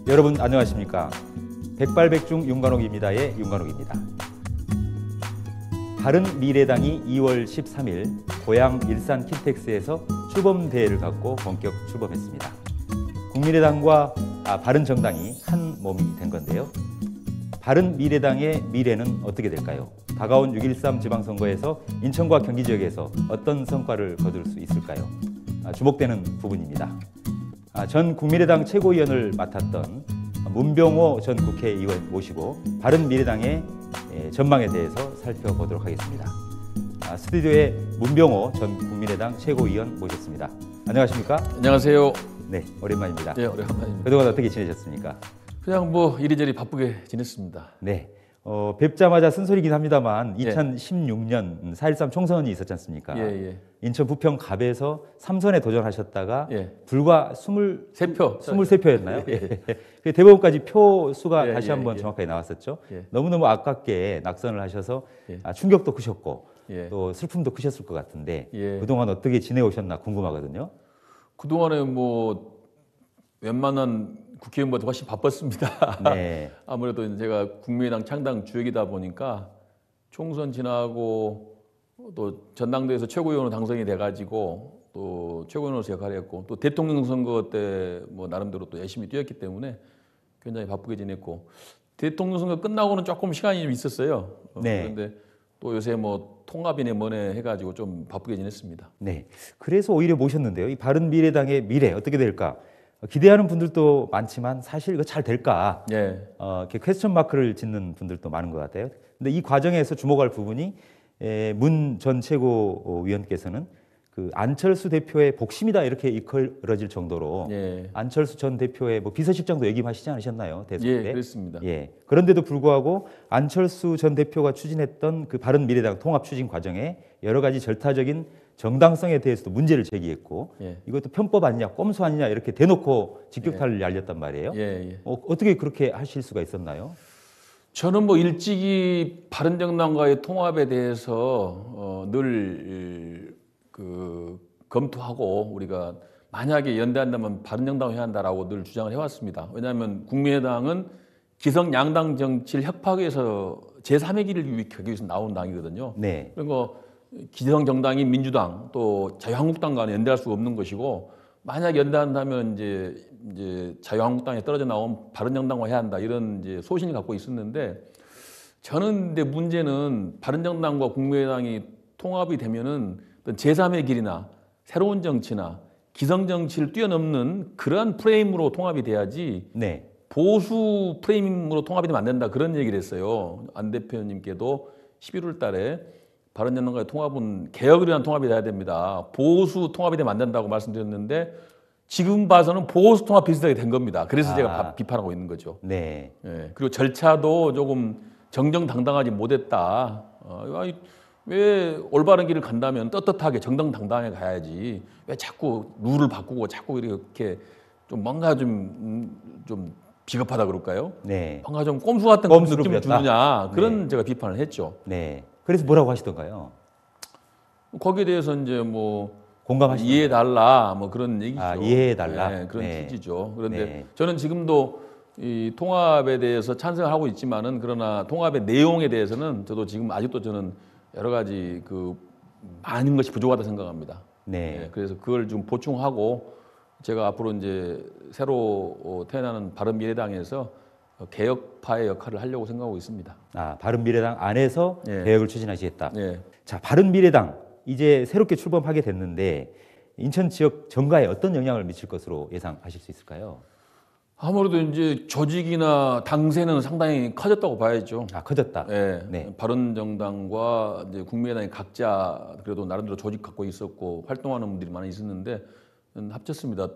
여러분 안녕하십니까? 백발백중 윤관옥입니다의 윤관옥입니다. 바른미래당이 2월 13일 고향 일산 킨텍스에서 출범대회를 갖고 본격 출범했습니다. 국민의당과 바른정당이 한 몸이 된 건데요. 바른미래당의 미래는 어떻게 될까요? 다가온 6.13 지방선거에서 인천과 경기 지역에서 어떤 성과를 거둘 수 있을까요? 주목되는 부분입니다. 전 국민의당 최고위원을 맡았던 문병호 전 국회의원 모시고 바른미래당의 전망에 대해서 살펴보도록 하겠습니다. 스튜디오에 문병호 전 국민의당 최고위원 모셨습니다. 안녕하십니까? 안녕하세요. 네, 오랜만입니다. 네, 오랜만입니다. 그동안 어떻게 지내셨습니까? 그냥 뭐 이리저리 바쁘게 지냈습니다. 네, 뵙자마자 쓴소리긴 합니다만 예. 2016년 4.13 총선이 있었지 않습니까? 예. 인천 부평갑에서 3선에 도전하셨다가 예. 불과 23표였나요? 예. 대법원까지 표 수가 다시 한번 정확하게 나왔었죠. 예. 너무너무 아깝게 낙선을 하셔서 예. 충격도 크셨고 예. 또 슬픔도 크셨을 것 같은데 예. 그동안 어떻게 지내오셨나 궁금하거든요. 그동안에 뭐 웬만한 국회의원보다 훨씬 바빴습니다. 네. 아무래도 제가 국민의당 창당 주역이다 보니까 총선 지나고 또 전당대회에서 최고위원으로 당선이 돼가지고 또 최고위원으로서 역할을 했고 또 대통령 선거 때 뭐 나름대로 또 열심히 뛰었기 때문에 굉장히 바쁘게 지냈고 대통령 선거 끝나고는 조금 시간이 좀 있었어요. 네. 그런데 또 요새 뭐 통합이네 뭐네 해가지고 좀 바쁘게 지냈습니다. 네. 그래서 오히려 모셨는데요. 이 바른미래당의 미래 어떻게 될까? 기대하는 분들도 많지만 사실 이거 잘 될까? 예. 이렇게 퀘스천 마크를 짓는 분들도 많은 것 같아요. 근데 이 과정에서 주목할 부분이 문 전 최고위원께서는 그 안철수 대표의 복심이다 이렇게 이끌어질 정도로 예. 안철수 전 대표의 뭐 비서실장도 얘기하시지 않으셨나요? 대선 때? 그렇습니다. 예. 그런데도 불구하고 안철수 전 대표가 추진했던 그 바른미래당 통합 추진 과정에 여러 가지 절타적인 정당성에 대해서도 문제를 제기했고 이것도 편법 아니냐, 꼼수 아니냐 이렇게 대놓고 직격탄을 날렸단 말이에요. 어떻게 그렇게 하실 수가 있었나요? 저는 뭐 일찍이 바른정당과의 통합에 대해서 늘 검토하고 우리가 만약에 연대한다면 바른정당을 해야 한다라고 늘 주장을 해왔습니다. 왜냐하면 국민의당은 기성 양당 정치를 협박해서 제3의 길을 가기 위해서 나온 당이거든요. 네. 그리고 기성 정당인 민주당 또 자유한국당과는 연대할 수가 없는 것이고 만약 연대한다면 이제 자유한국당에 떨어져 나온 바른정당과 해야 한다 이런 이제 소신을 갖고 있었는데 저는 근데 문제는 바른정당과 국민의당이 통합이 되면은 어떤 제3의 길이나 새로운 정치나 기성 정치를 뛰어넘는 그러한 프레임으로 통합이 돼야지 네. 보수 프레임으로 통합이 되면 안 된다 그런 얘기를 했어요. 안 대표님께도 11월 달에 바른정당과의 통합은 개혁을 위한 통합이 돼야 됩니다. 보수 통합이 되면 안 된다고 말씀드렸는데 지금 봐서는 보수 통합 비슷하게 된 겁니다. 그래서 제가 비판하고 있는 거죠. 네. 그리고 절차도 조금 정정당당하지 못했다. 왜 올바른 길을 간다면 떳떳하게 정정당당하게 가야지. 왜 자꾸 룰을 바꾸고 자꾸 이렇게 좀 뭔가 좀 비겁하다 그럴까요? 네. 뭔가 좀 꼼수 같은 느낌을 주느냐 그런 제가 비판을 했죠. 네. 그래서 뭐라고 하시던가요? 거기에 대해서 이제 뭐 공감하시나요? 이해해달라 뭐 그런 얘기죠. 이해해달라. 네, 그런 취지죠. 그런데 네. 저는 지금도 이 통합에 대해서 찬성을 하고 있지만은 그러나 통합의 내용에 대해서는 저도 지금 아직도 저는 여러 가지 많은 것이 부족하다 생각합니다. 네. 그래서 그걸 좀 보충하고 제가 앞으로 이제 새로 태어나는 바른미래당에서 개혁파의 역할을 하려고 생각하고 있습니다. 바른미래당 안에서 개혁을 추진하시겠다. 자, 바른미래당 이제 새롭게 출범하게 됐는데 인천 지역 정가에 어떤 영향을 미칠 것으로 예상하실 수 있을까요? 아무래도 이제 조직이나 당세는 상당히 커졌다고 봐야죠. 커졌다. 네. 바른정당과 이제 국민의당이 각자 그래도 나름대로 조직 갖고 있었고 활동하는 분들이 많이 있었는데 합쳤습니다.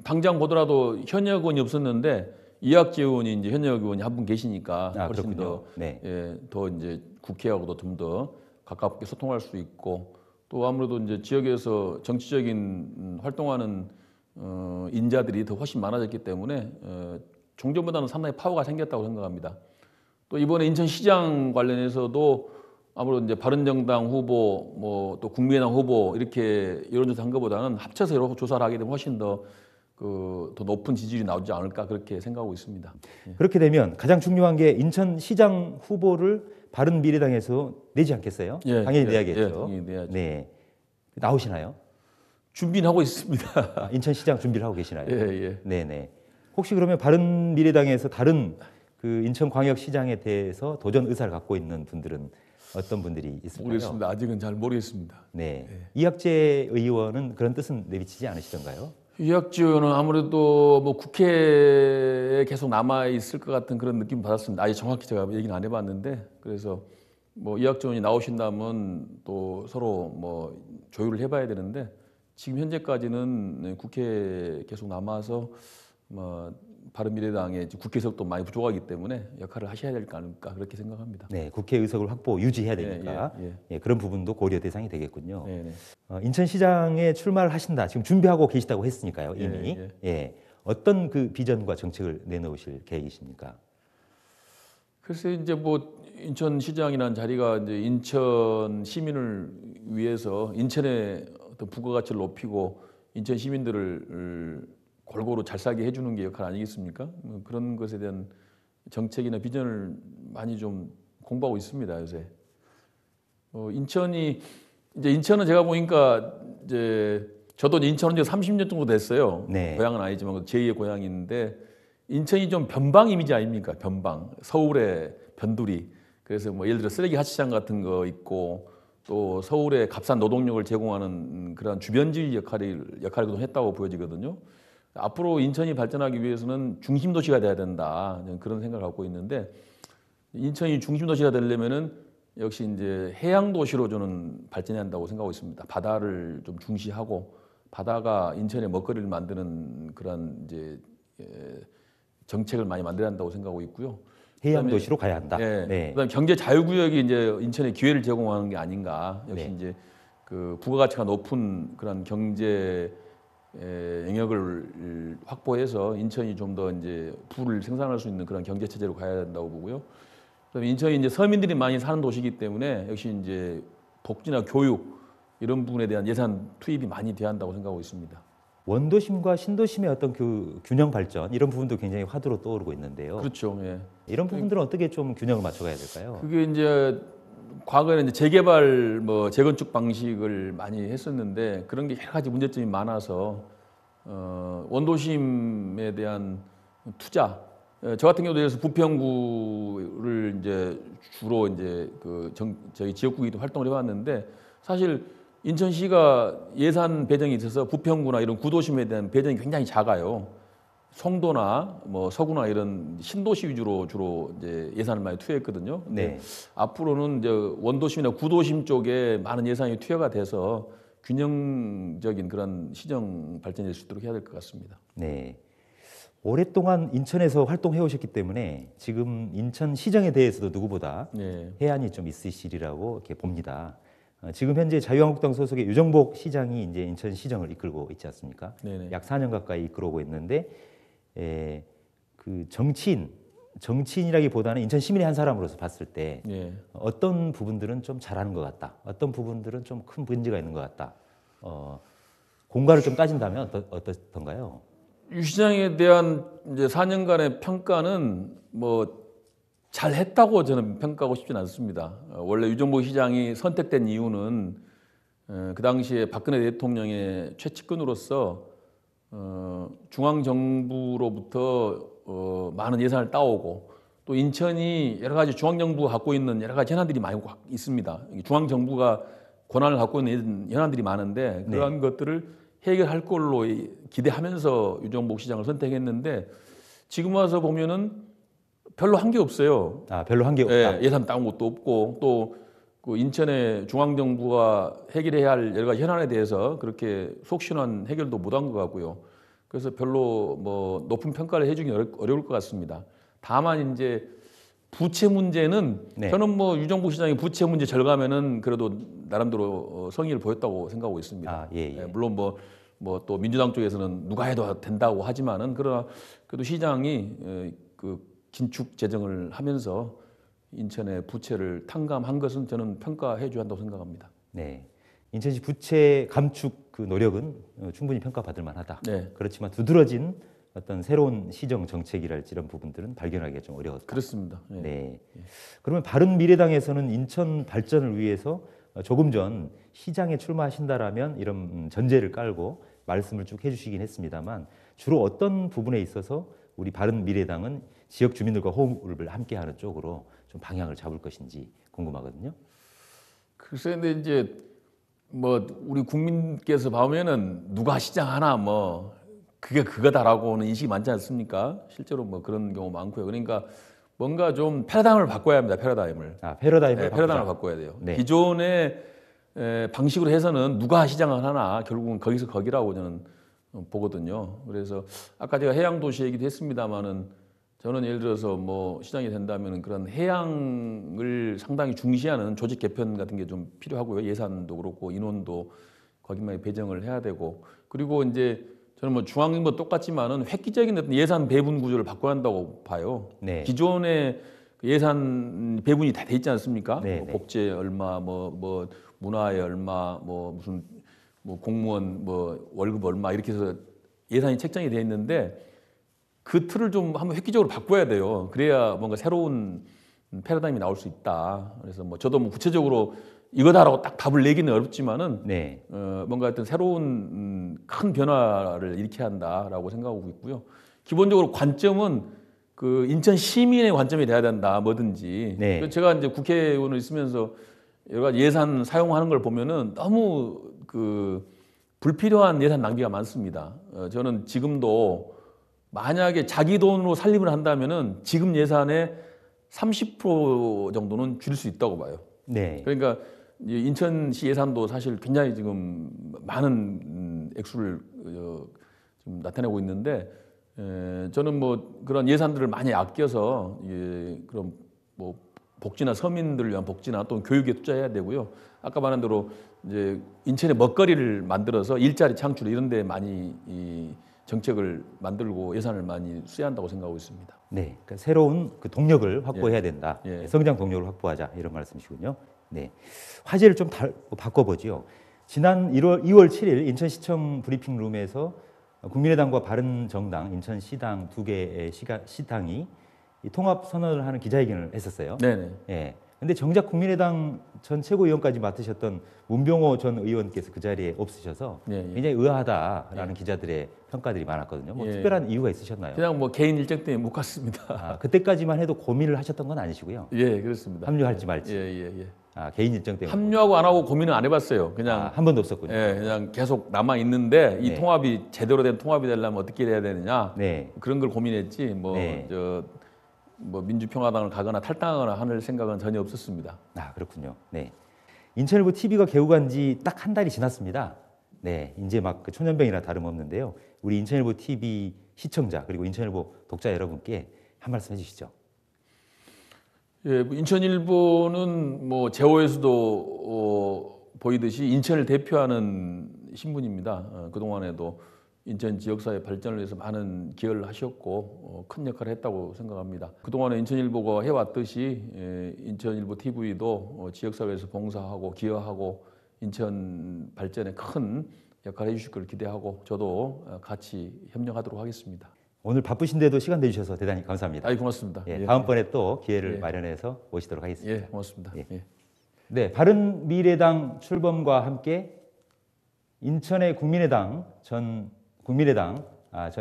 당장 보더라도 현역 의원이 없었는데 이학재 의원이 이제 현역 의원이 한 분 계시니까 훨씬 더 이제 국회하고도 좀 더 가깝게 소통할 수 있고 또 아무래도 이제 지역에서 정치적인 활동하는 인자들이 더 훨씬 많아졌기 때문에 종전보다는 상당히 파워가 생겼다고 생각합니다. 또 이번에 인천시장 관련해서도 아무래도 이제 바른정당 후보, 뭐 또 국민의당 후보 이렇게 여론조사 한 것보다는 합쳐서 여러 조사를 하게 되면 훨씬 더 더 높은 지지율이 나오지 않을까 그렇게 생각하고 있습니다. 예. 그렇게 되면 가장 중요한 게 인천시장 후보를 바른미래당에서 내지 않겠어요? 예, 당연히 예, 내야겠죠. 예, 당연히 내야죠. 네. 나오시나요? 준비는 하고 있습니다. 인천시장 준비를 하고 계시나요? 예, 예. 네네. 혹시 그러면 바른미래당에서 다른 그 인천광역시장에 대해서 도전 의사를 갖고 있는 분들은 어떤 분들이 있을까요? 모르겠습니다. 아직은 잘 모르겠습니다. 네. 예. 이학재 의원은 그런 뜻은 내비치지 않으시던가요? 이학재 의원은 아무래도 뭐 국회에 계속 남아 있을 것 같은 그런 느낌 받았습니다. 아직 정확히 제가 얘기는 안 해봤는데 그래서 뭐 이학재 의원이 나오신다면 또 서로 뭐 조율을 해봐야 되는데 지금 현재까지는 국회에 계속 남아서 뭐 바른미래당의 국회의석도 많이 부족하기 때문에 역할을 하셔야 될 거 아닐까 그렇게 생각합니다. 네, 국회 의석을 확보 유지해야 되니까 예, 예, 예, 그런 부분도 고려 대상이 되겠군요. 네, 네. 인천시장에 출마를 하신다. 지금 준비하고 계시다고 했으니까요, 이미. 예, 예. 어떤 그 비전과 정책을 내놓으실 계획이십니까? 글쎄 이제 뭐 인천시장이라는 자리가 이제 인천 시민을 위해서 인천의 어떤 부가가치를 높이고 인천 시민들을 골고루 잘 살게 해주는 게 역할 아니겠습니까? 뭐 그런 것에 대한 정책이나 비전을 많이 좀 공부하고 있습니다 요새. 인천은 제가 보니까 이제 저도 인천 온 지 30년 정도 됐어요. 네. 고향은 아니지만 제2의 고향인데 인천이 좀 변방 이미지 아닙니까? 변방. 서울의 변두리. 그래서 뭐 예를 들어 쓰레기 하치장 같은 거 있고 또 서울의 값싼 노동력을 제공하는 그런 주변지 역할을 했다고 보여지거든요. 앞으로 인천이 발전하기 위해서는 중심 도시가 돼야 된다. 그런 생각을 갖고 있는데 인천이 중심 도시가 되려면은 역시 이제 해양 도시로 저는 발전해야 한다고 생각하고 있습니다. 바다를 좀 중시하고 바다가 인천의 먹거리를 만드는 그런 이제 정책을 많이 만들어야 한다고 생각하고 있고요. 해양 도시로 가야 한다. 예, 네. 그다음에 경제 자유구역이 이제 인천에 기회를 제공하는 게 아닌가. 역시 네. 이제 그 부가가치가 높은 그런 경제 영역을 확보해서 인천이 좀 더 이제 부를 생산할 수 있는 그런 경제 체제로 가야 된다고 보고요. 그다음에 인천이 이제 서민들이 많이 사는 도시이기 때문에 역시 이제 복지나 교육 이런 부분에 대한 예산 투입이 많이 돼야 한다고 생각하고 있습니다. 원도심과 신도심의 어떤 그 균형 발전 이런 부분도 굉장히 화두로 떠오르고 있는데요. 그렇죠. 예. 이런 부분들은 어떻게 좀 균형을 맞춰가야 될까요? 그게 이제 과거에는 이제 재개발 뭐 재건축 방식을 많이 했었는데 그런 게 여러 가지 문제점이 많아서 원도심에 대한 투자 저 같은 경우도 예를 들어서 부평구를 이제 주로 이제 저희 지역구에도 활동을 해왔는데 사실 인천시가 예산 배정이 있어서 부평구나 이런 구도심에 대한 배정이 굉장히 작아요. 송도나 뭐 서구나 이런 신도시 위주로 주로 이제 예산을 많이 투여했거든요. 네. 앞으로는 이제 원도심이나 구도심 쪽에 많은 예산이 투여가 돼서 균형적인 그런 시정 발전될 수 있도록 해야 될 것 같습니다. 네. 오랫동안 인천에서 활동해 오셨기 때문에 지금 인천 시정에 대해서도 누구보다 네. 해안이 좀 있으시리라고 이렇게 봅니다. 지금 현재 자유한국당 소속의 유정복 시장이 이제 인천 시정을 이끌고 있지 않습니까? 네네. 약 4년 가까이 이끌어오고 있는데 그 정치인이라기보다는 인천 시민의 한 사람으로서 봤을 때 네. 어떤 부분들은 좀 잘하는 것 같다. 어떤 부분들은 좀 큰 문제가 있는 것 같다. 공과를 좀 따진다면 어떻던가요? 유 시장에 대한 이제 4년간의 평가는 뭐 잘했다고 저는 평가하고 싶지는 않습니다. 원래 유정복 시장이 선택된 이유는 그 당시에 박근혜 대통령의 최측근으로서 중앙 정부로부터 많은 예산을 따오고 또 인천이 여러 가지 중앙 정부가 갖고 있는 여러 가지 현안들이 많이 있습니다. 중앙 정부가 권한을 갖고 있는 현안들이 많은데 그러한 것들을 해결할 걸로 기대하면서 유정복 시장을 선택했는데 지금 와서 보면은 별로 한 게 없어요. 별로 한 게 없다. 예산 따온 것도 없고 또 그 인천의 중앙 정부가 해결해야 할 여러 가지 현안에 대해서 그렇게 속 시원한 해결도 못한 것 같고요. 그래서 별로 뭐 높은 평가를 해주기 어려울 것 같습니다. 다만 이제 부채 문제는 저는 뭐 유정복 시장이 부채 문제 절감에는 그래도 나름대로 성의를 보였다고 생각하고 있습니다. 물론 뭐 또 민주당 쪽에서는 누가 해도 된다고 하지만은 그러나 그래도 시장이 그 긴축 재정을 하면서 인천의 부채를 탕감한 것은 저는 평가해 줘야 한다고 생각합니다. 네. 인천시 부채 감축 그 노력은 충분히 평가받을 만하다. 네. 그렇지만 두드러진 어떤 새로운 시정 정책이랄지 이런 부분들은 발견하기가 좀 어려웠다. 그렇습니다. 예. 네. 그러면 바른미래당에서는 인천 발전을 위해서 조금 전 시장에 출마하신다라면 이런 전제를 깔고 말씀을 쭉 해주시긴 했습니다만 주로 어떤 부분에 있어서 우리 바른미래당은 지역 주민들과 호흡을 함께하는 쪽으로 좀 방향을 잡을 것인지 궁금하거든요. 글쎄, 근데 이제 뭐 우리 국민께서 보면은 누가 시장하나 뭐 그게 그거다라고는 인식이 많지 않습니까? 실제로 뭐 그런 경우 많고요. 그러니까 뭔가 좀 패러다임을 바꿔야 합니다. 패러다임을. 패러다임을 네, 패러다임을 바꿔야 돼요. 네. 기존의 방식으로 해서는 누가 시장을 하나 결국은 거기서 거기라고 저는 보거든요. 그래서 아까 제가 해양 도시 얘기도 했습니다만은 저는 예를 들어서 뭐 시장이 된다면 그런 해양을 상당히 중시하는 조직 개편 같은 게 좀 필요하고요. 예산도 그렇고 인원도 거기만 배정을 해야 되고 그리고 이제 저는 뭐 중앙정부 똑같지만은 획기적인 어떤 예산 배분 구조를 바꿔야 한다고 봐요. 네. 기존의 예산 배분이 다 돼 있지 않습니까? 네, 뭐 네. 복제 얼마, 뭐 문화에 얼마, 뭐 무슨 뭐 공무원 뭐 월급 얼마 이렇게 해서 예산이 책정이 돼 있는데 그 틀을 좀 한번 획기적으로 바꿔야 돼요. 그래야 뭔가 새로운 패러다임이 나올 수 있다. 그래서 뭐 저도 뭐 구체적으로 이거다라고 딱 답을 내기는 어렵지만은 네. 뭔가 어떤 새로운 큰 변화를 일으켜야 한다라고 생각하고 있고요. 기본적으로 관점은 그 인천 시민의 관점이 돼야 된다. 뭐든지. 네. 제가 이제 국회의원을 있으면서 여러 가지 예산 사용하는 걸 보면은 너무 그 불필요한 예산 낭비가 많습니다. 저는 지금도 만약에 자기 돈으로 살림을 한다면은 지금 예산의 30% 정도는 줄일 수 있다고 봐요. 네. 그러니까 인천시 예산도 사실 굉장히 지금 많은 액수를 좀 나타내고 있는데 저는 뭐 그런 예산들을 많이 아껴서 그런 뭐 복지나 서민들을 위한 복지나 또 교육에 투자해야 되고요. 아까 말한 대로 이제 인천의 먹거리를 만들어서 일자리 창출 이런 데 많이 이 정책을 만들고 예산을 많이 써야 한다고 생각하고 있습니다. 네. 그러니까 새로운 그 동력을 확보해야 된다. 예. 성장 동력을 확보하자 이런 말씀이시군요. 네. 화제를 좀 바꿔보지요. 지난 2월 7일 인천시청 브리핑룸에서 국민의당과 바른정당, 인천시당 두 개의 시당이 이 통합 선언을 하는 기자회견을 했었어요. 네네. 예. 근데 정작 국민의당 전 최고위원까지 맡으셨던 문병호 전 의원께서 그 자리에 없으셔서 예. 굉장히 의아하다라는 기자들의 평가들이 많았거든요. 뭐 예. 특별한 이유가 있으셨나요? 그냥 뭐 개인 일정 때문에 못 갔습니다. 그때까지만 해도 고민을 하셨던 건 아니시고요. 예, 그렇습니다. 합류할지 말지. 예. 개인 일정 때문에. 합류하고 안 하고 고민은 안 해봤어요. 그냥 한 번도 없었군요. 그냥 계속 남아 있는데 이 네. 통합이 제대로 된 통합이 되려면 어떻게 해야 되느냐 네. 그런 걸 고민했지 네. 뭐 민주평화당을 가거나 탈당하거나 하는 생각은 전혀 없었습니다. 그렇군요. 네. 인천일보 TV가 개국한 지 딱 한 달이 지났습니다. 네. 이제 막 그 초년병이나 다름없는데요. 우리 인천일보 TV 시청자 그리고 인천일보 독자 여러분께 한 말씀 해주시죠. 예, 인천일보는 뭐 제호에서도 보이듯이 인천을 대표하는 신문입니다. 그동안에도 인천 지역사회 발전을 위해서 많은 기여를 하셨고 큰 역할을 했다고 생각합니다. 그동안에 인천일보가 해왔듯이 인천일보 TV도 지역사회에서 봉사하고 기여하고 인천 발전에 큰 역할을 해주실 걸 기대하고 저도 같이 협력하도록 하겠습니다. 오늘 바쁘신데도 시간 내주셔서 대단히 감사합니다. 고맙습니다. 다음번에 또 기회를 마련해서 모시도록 하겠습니다. 고맙습니다. 네, 바른미래당 출범과 함께 인천의 국민의당 전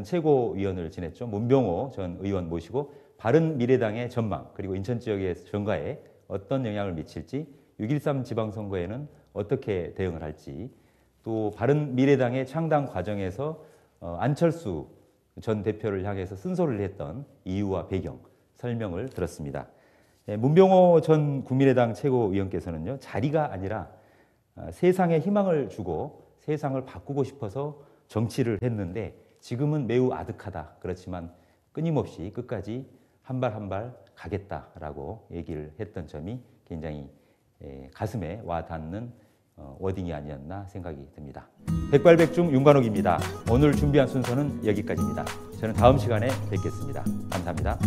최고위원을 지냈죠. 문병호 전 의원 모시고 바른미래당의 전망 그리고 인천 지역의 정가에 어떤 영향을 미칠지 6.13 지방선거에는 어떻게 대응을 할지 또 바른미래당의 창당 과정에서 안철수 전 대표를 향해서 쓴소리를 했던 이유와 배경 설명을 들었습니다. 문병호 전 국민의당 최고위원께서는요. 자리가 아니라 세상에 희망을 주고 세상을 바꾸고 싶어서 정치를 했는데 지금은 매우 아득하다. 그렇지만 끊임없이 끝까지 한 발 한 발 가겠다라고 얘기를 했던 점이 굉장히 가슴에 와 닿는 워딩이 아니었나 생각이 듭니다. 백발백중 윤관옥입니다. 오늘 준비한 순서는 여기까지입니다. 저는 다음 시간에 뵙겠습니다. 감사합니다.